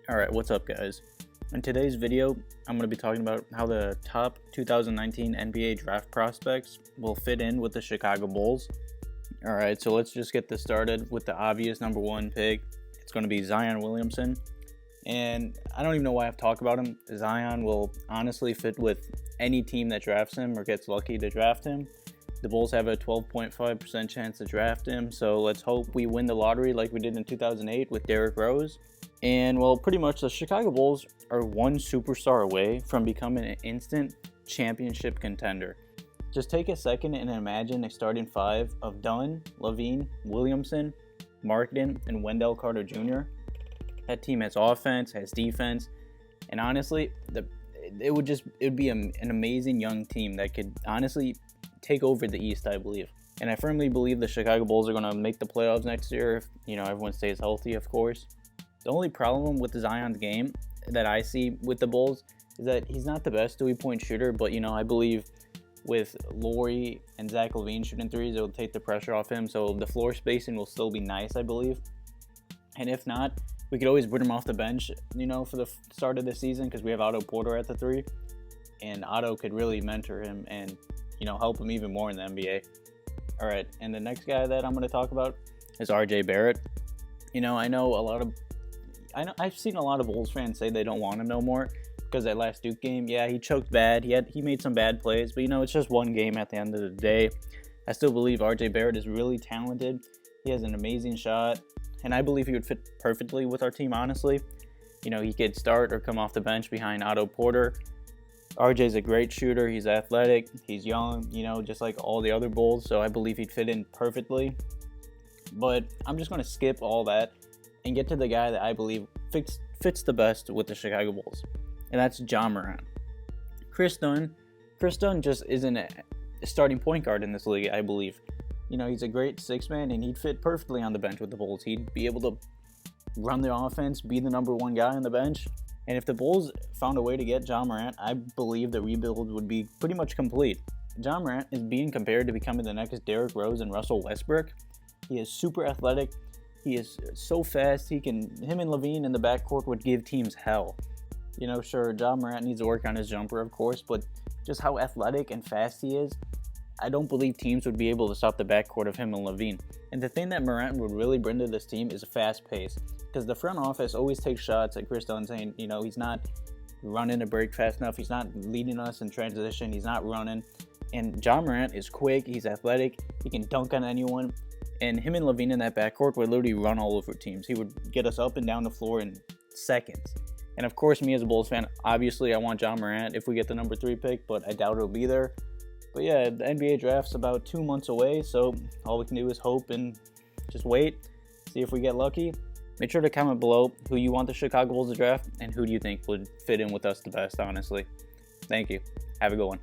Alright, what's up guys? In today's video, I'm going to be talking about how the top 2019 NBA draft prospects will fit in with the Chicago Bulls. Alright, so let's just get this started with the obvious number one pick. It's going to be Zion Williamson. And I don't even know why I've talked about him. Zion will honestly fit with any team that drafts him or gets lucky to draft him. The Bulls have a 12.5% chance to draft him, so let's hope we win the lottery like we did in 2008 with Derrick Rose. And, well, pretty much the Chicago Bulls are one superstar away from becoming an instant championship contender. Just take a second and imagine a starting five of Dunn, Lavine, Williamson, Markkanen, and Wendell Carter Jr. That team has offense, has defense, and honestly, it would be an amazing young team that could honestly take over the East, I believe. And I firmly believe the Chicago Bulls are going to make the playoffs next year if, everyone stays healthy, of course. The only problem with Zion's game that I see with the Bulls is that he's not the best three-point shooter, but, I believe with Lauri and Zach Lavine shooting threes, it'll take the pressure off him, so the floor spacing will still be nice, I believe. And if not, we could always put him off the bench, for the start of the season because we have Otto Porter at the three, and Otto could really mentor him and, help him even more in the NBA. All right, and the next guy that I'm going to talk about is RJ Barrett. I've seen a lot of Bulls fans say they don't want him no more because that last Duke game, yeah, he choked bad. He made some bad plays, but it's just one game at the end of the day. I still believe RJ Barrett is really talented. He has an amazing shot, and I believe he would fit perfectly with our team, honestly. He could start or come off the bench behind Otto Porter. RJ's a great shooter. He's athletic. He's young, just like all the other Bulls, so I believe he'd fit in perfectly. But I'm just going to skip all that and get to the guy that I believe fits the best with the Chicago Bulls, and that's Morant. Kris Dunn just isn't a starting point guard in this league, I believe. He's a great six-man, and he'd fit perfectly on the bench with the Bulls. He'd be able to run the offense, be the number one guy on the bench, and if the Bulls found a way to get Morant, I believe the rebuild would be pretty much complete. Morant is being compared to becoming the next Derrick Rose and Russell Westbrook. He is super athletic. He is so fast. Him and Lavine in the backcourt would give teams hell. Sure, Morant needs to work on his jumper, of course, but just how athletic and fast he is, I don't believe teams would be able to stop the backcourt of him and Lavine. And the thing that Morant would really bring to this team is a fast pace, because the front office always takes shots at Kris Dunn saying, he's not running a break fast enough, he's not leading us in transition, he's not running. And Morant is quick, he's athletic, he can dunk on anyone. And him and Lavine in that backcourt would literally run all over teams. He would get us up and down the floor in seconds. And of course, me as a Bulls fan, obviously I want Morant if we get the number 3 pick, but I doubt it'll be there. But yeah, the NBA draft's about 2 months away, so all we can do is hope and just wait, see if we get lucky. Make sure to comment below who you want the Chicago Bulls to draft and who do you think would fit in with us the best, honestly. Thank you. Have a good one.